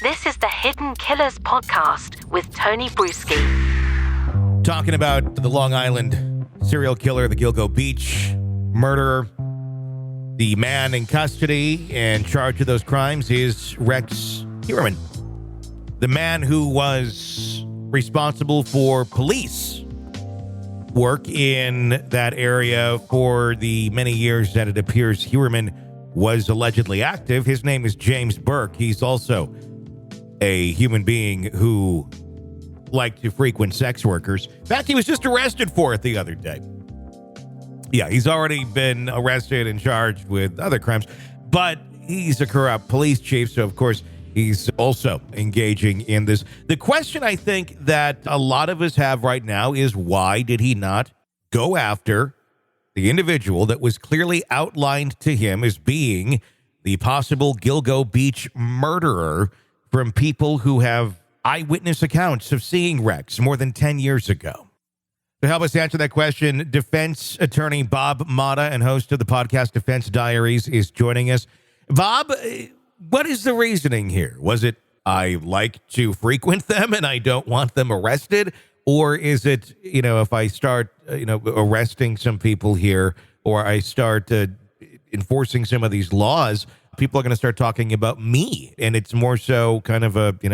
This is the Hidden Killers podcast with Tony Brueski. Talking about the Long Island serial killer, the Gilgo Beach murderer. The man in custody and charged of those crimes is Rex Heuermann, the man who was responsible for police work in that area for the many years that it appears Heuermann was allegedly active. His name is James Burke. He's also a human being who liked to frequent sex workers. In fact, he was just arrested for it the other day. Yeah, he's already been arrested and charged with other crimes, but he's a corrupt police chief, so of course he's also engaging in this. The question I think that a lot of us have right now is, why did he not go after the individual that was clearly outlined to him as being the possible Gilgo Beach murderer from people who have eyewitness accounts of seeing Rex more than 10 years ago? To help us answer that question, defense attorney Bob Motta and host of the podcast Defense Diaries is joining us. Bob, what is the reasoning here? Was it, I like to frequent them and I don't want them arrested? Or is it, if I start, arresting some people here, or I start enforcing some of these laws, people are going to start talking about me? And it's more so kind of a, you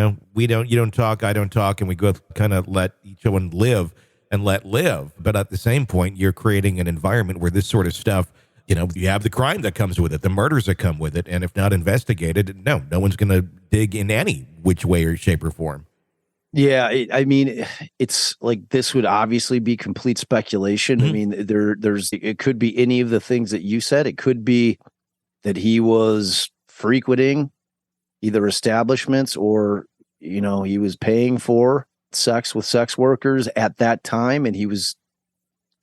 don't talk, I don't talk, and we go kind of let each one live and let live. But at the same point, you're creating an environment where this sort of stuff, you have the crime that comes with it, the murders that come with it. And if not investigated, no one's going to dig in any which way or shape or form. Yeah, it's like, this would obviously be complete speculation. Mm-hmm. I mean, it could be any of the things that you said. It could be that he was frequenting either establishments or, he was paying for sex with sex workers at that time, and he was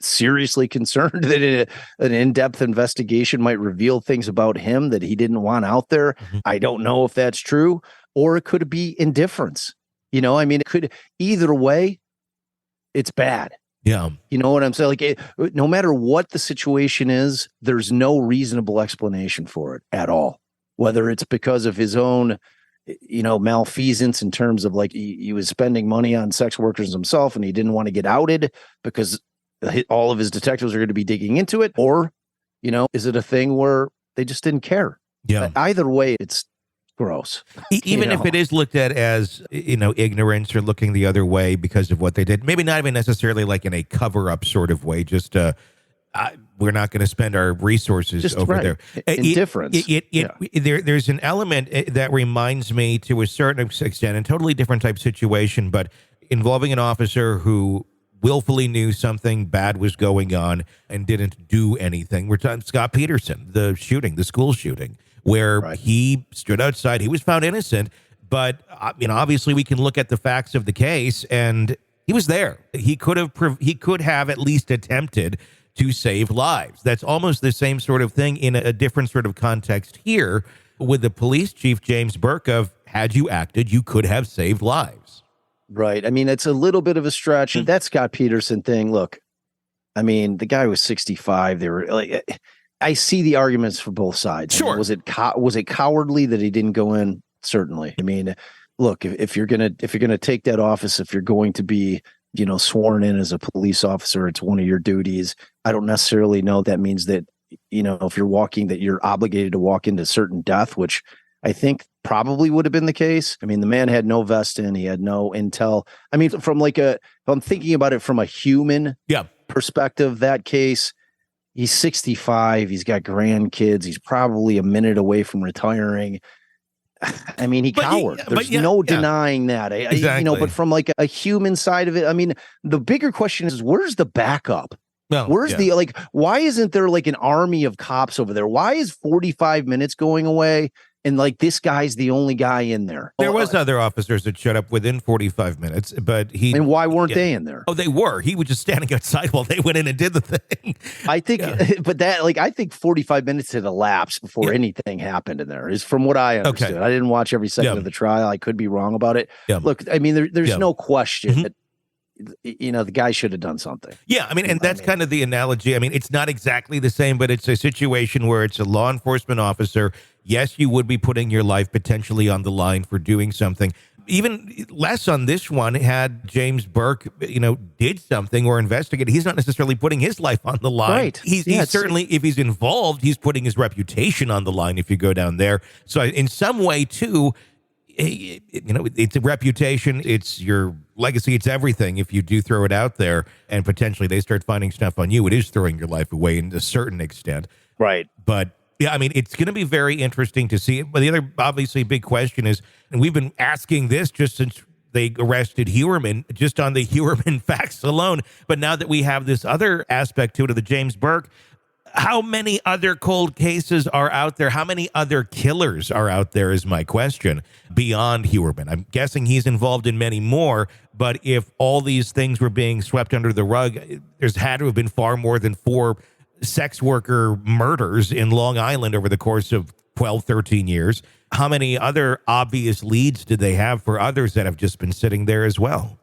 seriously concerned that an in-depth investigation might reveal things about him that he didn't want out there. Mm-hmm. I don't know if that's true, or it could be indifference. It could, either way, it's bad. Yeah. You know what I'm saying? Like, no matter what the situation is, there's no reasonable explanation for it at all. Whether it's because of his own, malfeasance in terms of, like, he was spending money on sex workers himself and he didn't want to get outed because all of his detectives are going to be digging into it. Or, is it a thing where they just didn't care? Yeah. Either way, it's gross. Even if it is looked at as, ignorance or looking the other way because of what they did, maybe not even necessarily like in a cover-up sort of way, just we're not going to spend our resources just over there. Indifference. There's an element that reminds me to a certain extent, a totally different type situation, but involving an officer who willfully knew something bad was going on and didn't do anything. We're talking Scott Peterson, the school shooting, where he stood outside. He was found innocent, but obviously we can look at the facts of the case, and he was there. He could have at least attempted to save lives. That's almost the same sort of thing in a different sort of context here with the police chief, James Burke, of, had you acted, you could have saved lives. Right. I mean, it's a little bit of a stretch. That Scott Peterson thing, look, the guy was 65. They were like, I see the arguments for both sides. Sure. Was it cowardly that he didn't go in? Certainly. Look, if you're gonna take that office, if you're going to be, sworn in as a police officer, it's one of your duties. I don't necessarily know that means that, if you're that you're obligated to walk into certain death, which I think probably would have been the case. The man had no vest in, he had no intel. If I'm thinking about it from a human perspective, that case, he's 65, he's got grandkids, he's probably a minute away from retiring. He cowered. There's no denying that. Exactly. But from like a human side of it, the bigger question is, where's the backup? Where's why isn't there like an army of cops over there? Why is 45 minutes going away and like this guy's the only guy in there? There was other officers that showed up within 45 minutes, but and why weren't they in there? Oh, they were. He was just standing outside while they went in and did the thing. I think, but I think 45 minutes had elapsed before anything happened in there, is from what I understood. I didn't watch every second of the trial. I could be wrong about it. Look, there's no question that the guy should have done something. Yeah, I mean, and that's kind of the analogy. I mean, it's not exactly the same, but it's a situation where it's a law enforcement officer. Yes, you would be putting your life potentially on the line for doing something. Even less on this one, had James Burke, did something or investigated, he's not necessarily putting his life on the line. Right. He's certainly, if he's involved, he's putting his reputation on the line if you go down there. So in some way, too, it's a reputation, it's your legacy, it's everything. If you do throw it out there and potentially they start finding stuff on you, it is throwing your life away in a certain extent. Right. But yeah, I mean, it's going to be very interesting to see. But the other obviously big question is, and we've been asking this just since they arrested Heuermann, just on the Heuermann facts alone. But now that we have this other aspect to it of the James Burke, how many other cold cases are out there? How many other killers are out there is my question beyond Heuermann. I'm guessing he's involved in many more, but if all these things were being swept under the rug, there's had to have been far more than 4 sex worker murders in Long Island over the course of 12, 13 years. How many other obvious leads did they have for others that have just been sitting there as well?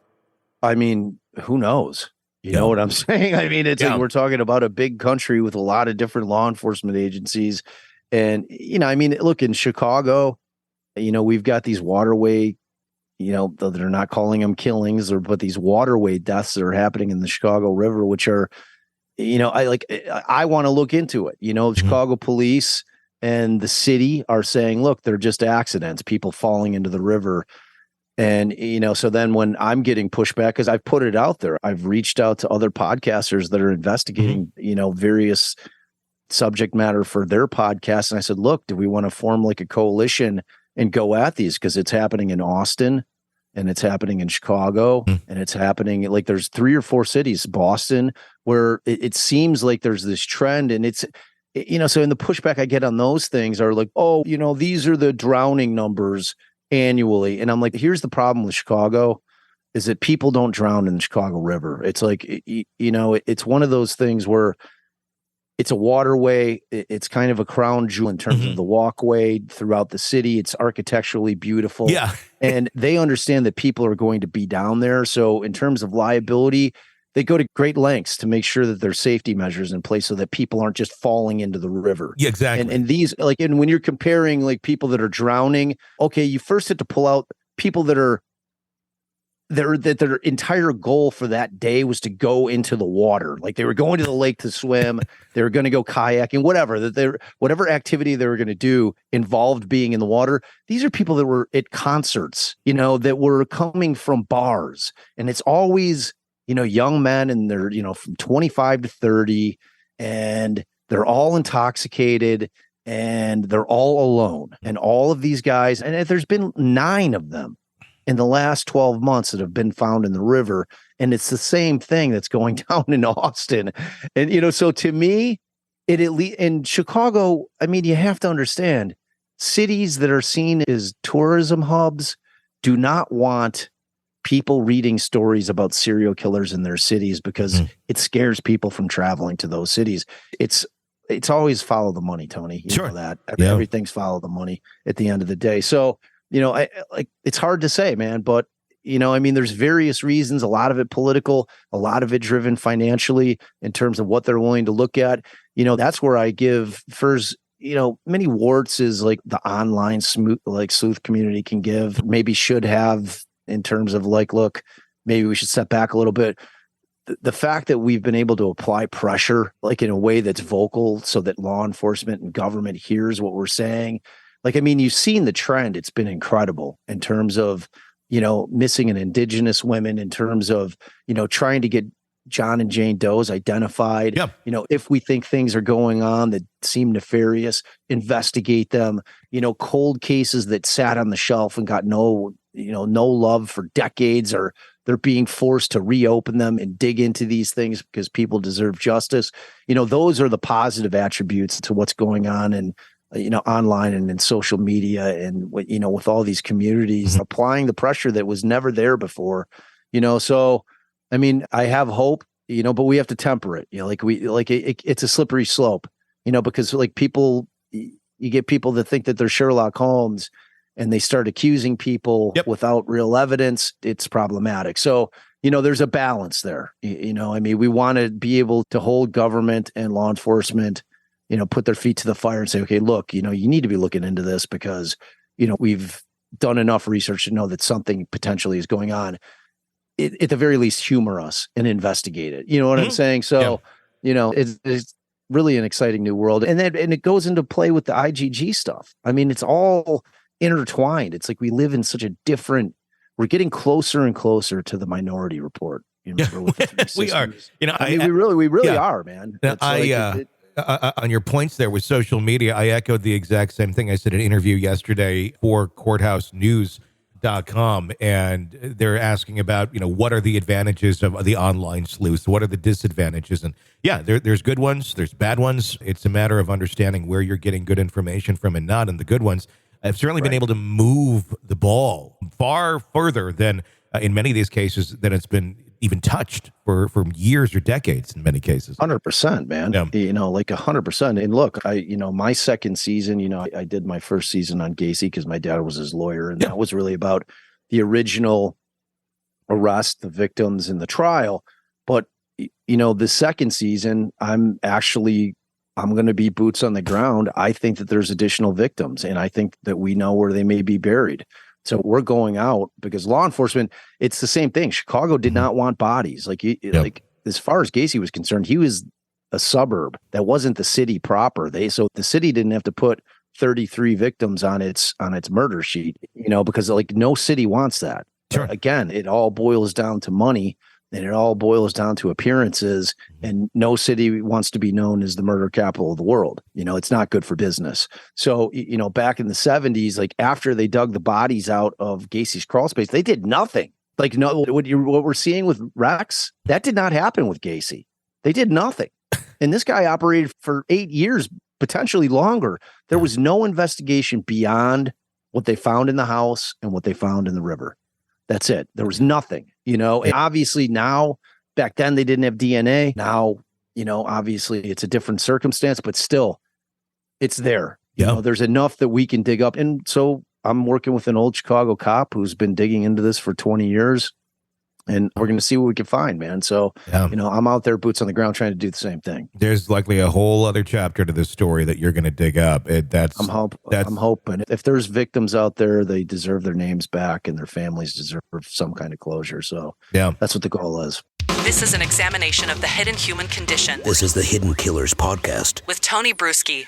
I mean, who knows? You know what I'm saying? I mean, it's like we're talking about a big country with a lot of different law enforcement agencies. And, I mean, look, in Chicago, we've got these waterway, though they're not calling them killings, but these waterway deaths that are happening in the Chicago River, which are, I want to look into it. Chicago police and the city are saying, look, they're just accidents, people falling into the river. And, so then when I'm getting pushback, because I've put it out there, I've reached out to other podcasters that are investigating, various subject matter for their podcast. And I said, look, do we want to form like a coalition and go at these? Because it's happening in Austin and it's happening in Chicago and it's happening like there's 3 or 4 cities, Boston, where it seems like there's this trend. And it's, so in the pushback I get on those things are like, oh, these are the drowning numbers annually. And I'm like, here's the problem with Chicago is that people don't drown in the Chicago River. It's like, it's one of those things where it's a waterway. It's kind of a crown jewel in terms of the walkway throughout the city. It's architecturally beautiful. Yeah. And they understand that people are going to be down there. So in terms of liability, they go to great lengths to make sure that there's safety measures in place so that people aren't just falling into the river. Yeah, exactly. And these, and when you're comparing like people that are drowning, okay, you first have to pull out people that their entire goal for that day was to go into the water. Like they were going to the lake to swim, they were going to go kayaking, whatever activity they were going to do involved being in the water. These are people that were at concerts, that were coming from bars. And it's always, young men and they're, from 25 to 30 and they're all intoxicated and they're all alone. And all of these guys, and there's been 9 of them in the last 12 months that have been found in the river. And it's the same thing that's going down in Austin. And, so to me, it at least in Chicago, I mean, you have to understand cities that are seen as tourism hubs do not want people reading stories about serial killers in their cities because it scares people from traveling to those cities. It's always follow the money, Tony. You know that. Everything's follow the money at the end of the day. So, I it's hard to say, man, but I mean, there's various reasons, a lot of it political, a lot of it driven financially in terms of what they're willing to look at. That's where I give first, many warts is like the online sleuth community can give, maybe should have, in terms of like, look, maybe we should step back a little bit. The fact that we've been able to apply pressure, like in a way that's vocal so that law enforcement and government hears what we're saying. Like, I mean, you've seen the trend. It's been incredible in terms of, missing and indigenous women, in terms of, trying to get John and Jane Doe's identified. Yep. If we think things are going on that seem nefarious, investigate them. Cold cases that sat on the shelf and got no love for decades, or they're being forced to reopen them and dig into these things because people deserve justice. Those are the positive attributes to what's going on and online and in social media and with all these communities applying the pressure that was never there before. So I mean, I have hope, but we have to temper it. It's a slippery slope, because like people, you get people that think that they're Sherlock Holmes and they start accusing people without real evidence, it's problematic. So, there's a balance there. I mean, we want to be able to hold government and law enforcement, put their feet to the fire and say, okay, look, you need to be looking into this because, we've done enough research to know that something potentially is going on. At the very least, humor us and investigate it. You know what I'm saying? So, it's really an exciting new world. And it goes into play with the IGG stuff. I mean, it's all intertwined. It's like we live in such a different, we're getting closer and closer to the Minority Report. We are. We really are, man. On your points there with social media, I echoed the exact same thing. I said in an interview yesterday for courthousenews.com, and they're asking about, what are the advantages of the online sleuth? What are the disadvantages? And there's good ones, there's bad ones. It's a matter of understanding where you're getting good information from and not. And the good ones have certainly been able to move the ball far further than in many of these cases than it's been even touched for years or decades in many cases. 100%, man. Like 100%. And look, my second season, I did my first season on Gacy because my dad was his lawyer. And that was really about the original arrest, the victims, and the trial. But, the second season, I'm going to be boots on the ground. I think that there's additional victims, and I think that we know where they may be buried. So we're going out because law enforcement, it's the same thing. Chicago did not want bodies. Like as far as Gacy was concerned, he was a suburb. That wasn't the city proper. So the city didn't have to put 33 victims on its murder sheet, because like no city wants that. Sure. Again, it all boils down to money. And it all boils down to appearances, and no city wants to be known as the murder capital of the world. It's not good for business. So, back in the 70s, like after they dug the bodies out of Gacy's crawl space, they did nothing. Like what we're seeing with Rex, that did not happen with Gacy. They did nothing. And this guy operated for 8 years, potentially longer. There was no investigation beyond what they found in the house and what they found in the river. That's it. There was nothing, and obviously now, back then they didn't have DNA. Now, obviously it's a different circumstance, but still it's there. There's enough that we can dig up. And so I'm working with an old Chicago cop who's been digging into this for 20 years. And we're going to see what we can find, man. So, I'm out there, boots on the ground, trying to do the same thing. There's likely a whole other chapter to this story that you're going to dig up. I'm hoping. If there's victims out there, they deserve their names back, and their families deserve some kind of closure. So, that's what the goal is. This is an examination of the hidden human condition. This is the Hidden Killers Podcast with Tony Brueski.